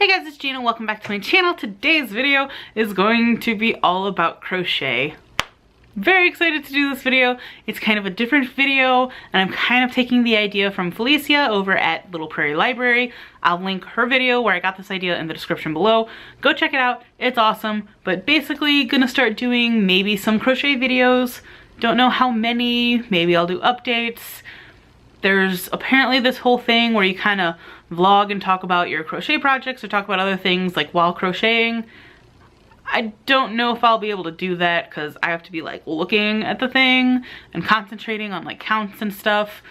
Hey guys, it's Gina. Welcome back to my channel. Today's video is going to be all about crochet. Very excited to do this video. It's kind of a different video, and I'm kind of taking the idea from Felicia over at Little Prairie Library. I'll link her video where I got this idea in the description below. Go check it out. It's awesome. But basically gonna start doing maybe some crochet videos. Don't know how many. Maybe I'll do updates. There's apparently this whole thing where you kind of vlog and talk about your crochet projects or talk about other things like while crocheting. I don't know if I'll be able to do that because I have to be like looking at the thing and concentrating on like counts and stuff.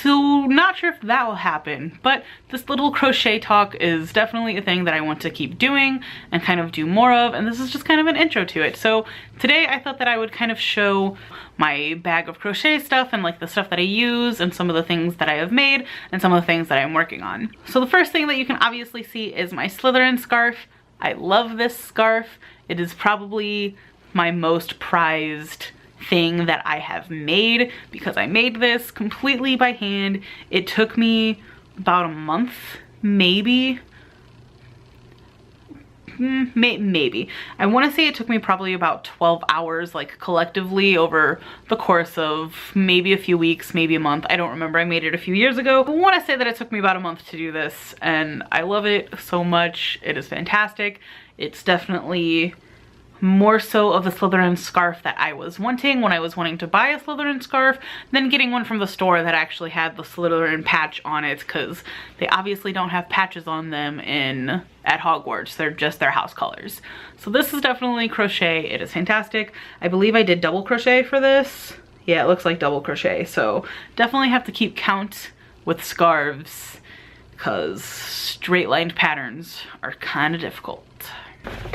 So not sure if that will happen, but this little crochet talk is definitely a thing that I want to keep doing and kind of do more of, and this is just kind of an intro to it. So today I thought that I would kind of show my bag of crochet stuff and like the stuff that I use and some of the things that I have made and some of the things that I'm working on. So the first thing that you can obviously see is my Slytherin scarf. I love this scarf. It is probably my most prized thing that I have made because I made this completely by hand. It took me about a month, maybe. Maybe. I want to say it took me probably about 12 hours, like collectively over the course of maybe a few weeks, maybe a month. I don't remember. I made it a few years ago. I want to say that it took me about a month to do this, and I love it so much. It is fantastic. It's definitely more so of the Slytherin scarf that I was wanting when I was wanting to buy a Slytherin scarf than getting one from the store that actually had the Slytherin patch on it, because they obviously don't have patches on them at Hogwarts. They're just their house colors. So this is definitely crochet. It is fantastic. I believe I did double crochet for this. Yeah, it looks like double crochet. So definitely have to keep count with scarves because straight lined patterns are kind of difficult.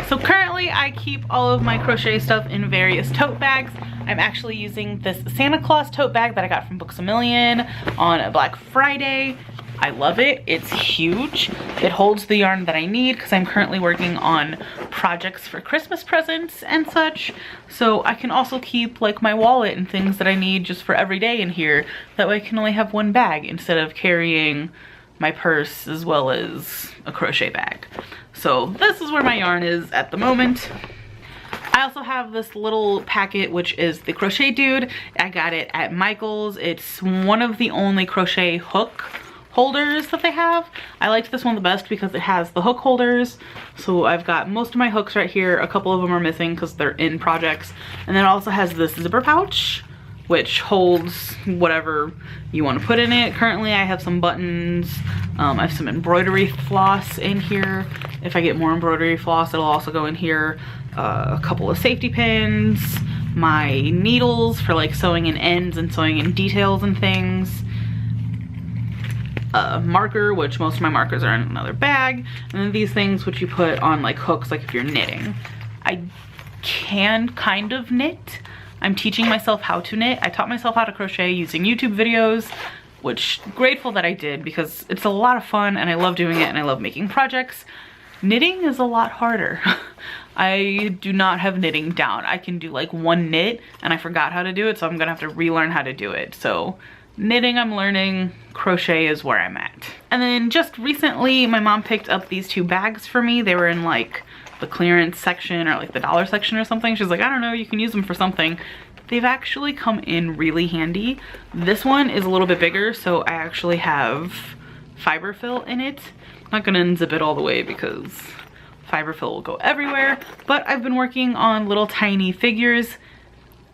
So currently I keep all of my crochet stuff in various tote bags. I'm actually using this Santa Claus tote bag that I got from Books A Million on Black Friday. I love it. It's huge. It holds the yarn that I need because I'm currently working on projects for Christmas presents and such. So I can also keep like my wallet and things that I need just for every day in here. That way I can only have one bag instead of carrying my purse as well as a crochet bag. So this is where my yarn is at the moment. I also have this little packet, which is the Crochet Dude. I got it at Michael's. It's one of the only crochet hook holders that they have. I liked this one the best because it has the hook holders. So I've got most of my hooks right here. A couple of them are missing because they're in projects. And then it also has this zipper pouch, which holds whatever you want to put in it. Currently I have some buttons. I have some embroidery floss in here. If I get more embroidery floss, it'll also go in here. A couple of safety pins, my needles for like sewing in ends and sewing in details and things. A marker, which most of my markers are in another bag. And then these things which you put on like hooks, like if you're knitting. I can kind of knit. I'm teaching myself how to knit. I taught myself how to crochet using YouTube videos, which grateful that I did because it's a lot of fun and I love doing it and I love making projects. Knitting is a lot harder. I do not have knitting down. I can do like one knit and I forgot how to do it, so I'm gonna have to relearn how to do it. So knitting I'm learning, crochet is where I'm at. And then just recently my mom picked up these two bags for me. They were in like the clearance section or like the dollar section or something. She's like, I don't know, you can use them for something. They've actually come in really handy. This one is a little bit bigger, so I actually have fiber fill in it. I'm not gonna unzip it all the way because fiber fill will go everywhere, but I've been working on little tiny figures.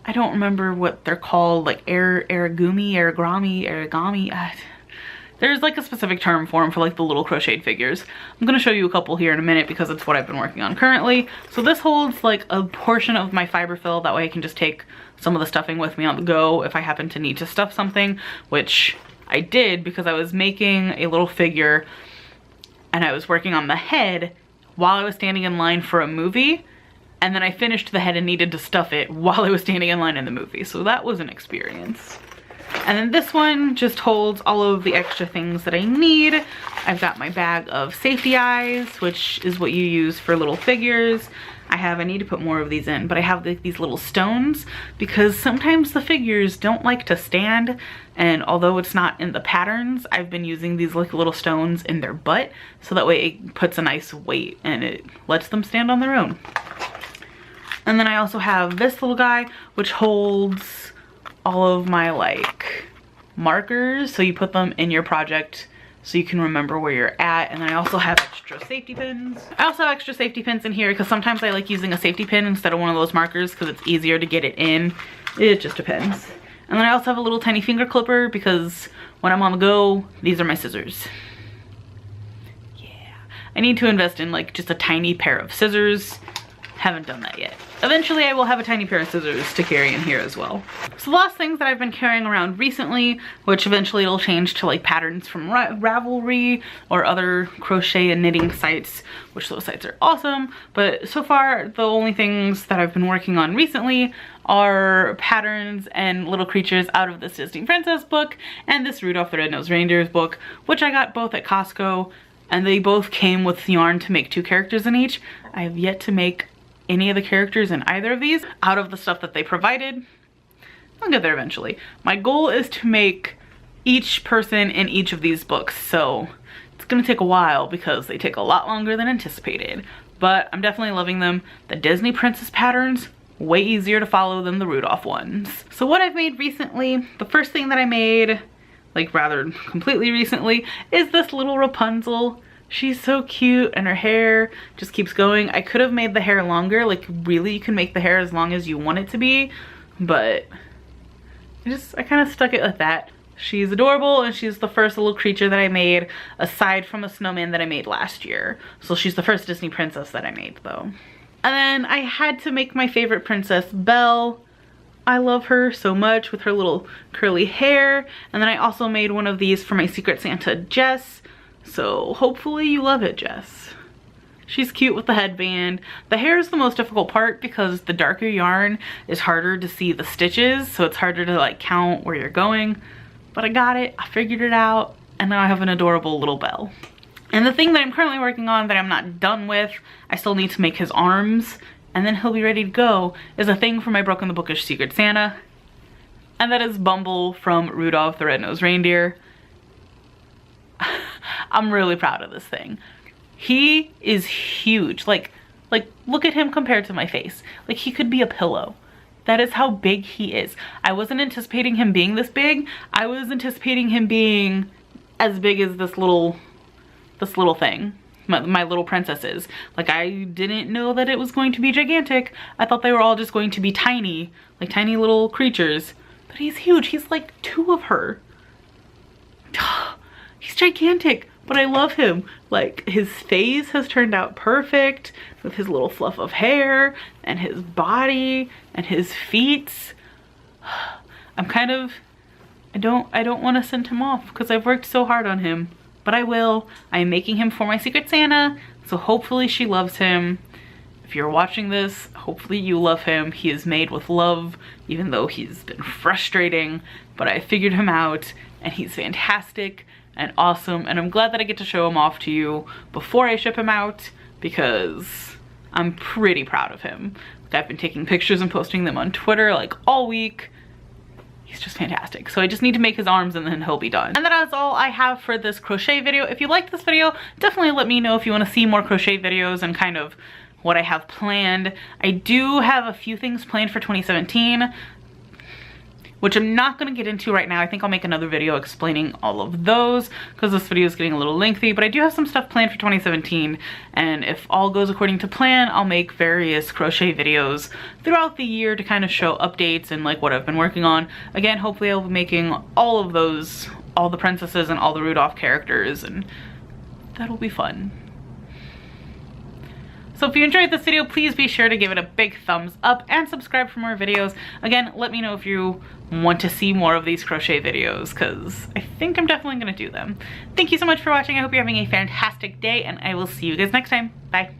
I don't remember what they're called, like origami. There's like a specific term for them for like the little crocheted figures. I'm gonna show you a couple here in a minute because it's what I've been working on currently. So this holds like a portion of my fiber fill. That way I can just take some of the stuffing with me on the go if I happen to need to stuff something, which I did because I was making a little figure and I was working on the head while I was standing in line for a movie. And then I finished the head and needed to stuff it while I was standing in line in the movie. So that was an experience. And then this one just holds all of the extra things that I need. I've got my bag of safety eyes, which is what you use for little figures. I need to put more of these in, but I have these little stones because sometimes the figures don't like to stand, and although it's not in the patterns, I've been using these like little stones in their butt so that way it puts a nice weight and it lets them stand on their own. And then I also have this little guy which holds all of my like markers, so you put them in your project so you can remember where you're at. And then I also have extra safety pins. I also have extra safety pins in here because sometimes I like using a safety pin instead of one of those markers because it's easier to get it in. It just depends. And then I also have a little tiny finger clipper because when I'm on the go, these are my scissors. Yeah, I need to invest in like just a tiny pair of scissors. Haven't done that yet. Eventually I will have a tiny pair of scissors to carry in here as well. So the last things that I've been carrying around recently, which eventually it'll change to like patterns from Ravelry or other crochet and knitting sites, which those sites are awesome. But so far the only things that I've been working on recently are patterns and little creatures out of this Disney Princess book and this Rudolph the Red-Nosed Reindeer's book, which I got both at Costco, and they both came with yarn to make 2 characters in each. I have yet to make any of the characters in either of these out of the stuff that they provided. I'll get there eventually. My goal is to make each person in each of these books, so it's gonna take a while because they take a lot longer than anticipated, but I'm definitely loving them. The Disney Princess patterns, way easier to follow than the Rudolph ones. So what I've made recently, the first thing that I made, like rather completely recently, is this little Rapunzel. She's so cute and her hair just keeps going. I could have made the hair longer, like really you can make the hair as long as you want it to be, but I kind of stuck it like that. She's adorable and she's the first little creature that I made aside from a snowman that I made last year. So she's the first Disney princess that I made though. And then I had to make my favorite princess, Belle. I love her so much with her little curly hair. And then I also made one of these for my Secret Santa, Jess. So hopefully you love it, Jess. She's cute with the headband. The hair is the most difficult part because the darker yarn is harder to see the stitches, so it's harder to like count where you're going. But I got it, I figured it out, and now I have an adorable little Belle. And the thing that I'm currently working on that I'm not done with, I still need to make his arms, and then he'll be ready to go, is a thing for my Broken the Bookish Secret Santa. And that is Bumble from Rudolph the Red-Nosed Reindeer. I'm really proud of this thing. He is huge. Like look at him compared to my face. Like he could be a pillow. That is how big he is. I wasn't anticipating him being this big. I was anticipating him being as big as this little thing. My little princesses. Like I didn't know that it was going to be gigantic. I thought they were all just going to be tiny, like tiny little creatures. But he's huge. He's like 2 of her. He's gigantic, but I love him. Like his face has turned out perfect with his little fluff of hair and his body and his feet. I'm kind of, I don't want to send him off because I've worked so hard on him, but I will. I am making him for my Secret Santa, so hopefully she loves him. If you're watching this, hopefully you love him. He is made with love, even though he's been frustrating, but I figured him out and he's fantastic and awesome, and I'm glad that I get to show him off to you before I ship him out because I'm pretty proud of him. Like, I've been taking pictures and posting them on Twitter like all week. He's just fantastic. So I just need to make his arms and then he'll be done. And that is all I have for this crochet video. If you liked this video, definitely let me know if you want to see more crochet videos and kind of what I have planned. I do have a few things planned for 2017, which I'm not going to get into right now. I think I'll make another video explaining all of those because this video is getting a little lengthy, but I do have some stuff planned for 2017, and if all goes according to plan, I'll make various crochet videos throughout the year to kind of show updates and like what I've been working on. Again, hopefully I'll be making all of those, all the princesses and all the Rudolph characters, and that'll be fun. So if you enjoyed this video, please be sure to give it a big thumbs up and subscribe for more videos. Again, let me know if you want to see more of these crochet videos because I think I'm definitely going to do them. Thank you so much for watching. I hope you're having a fantastic day and I will see you guys next time. Bye.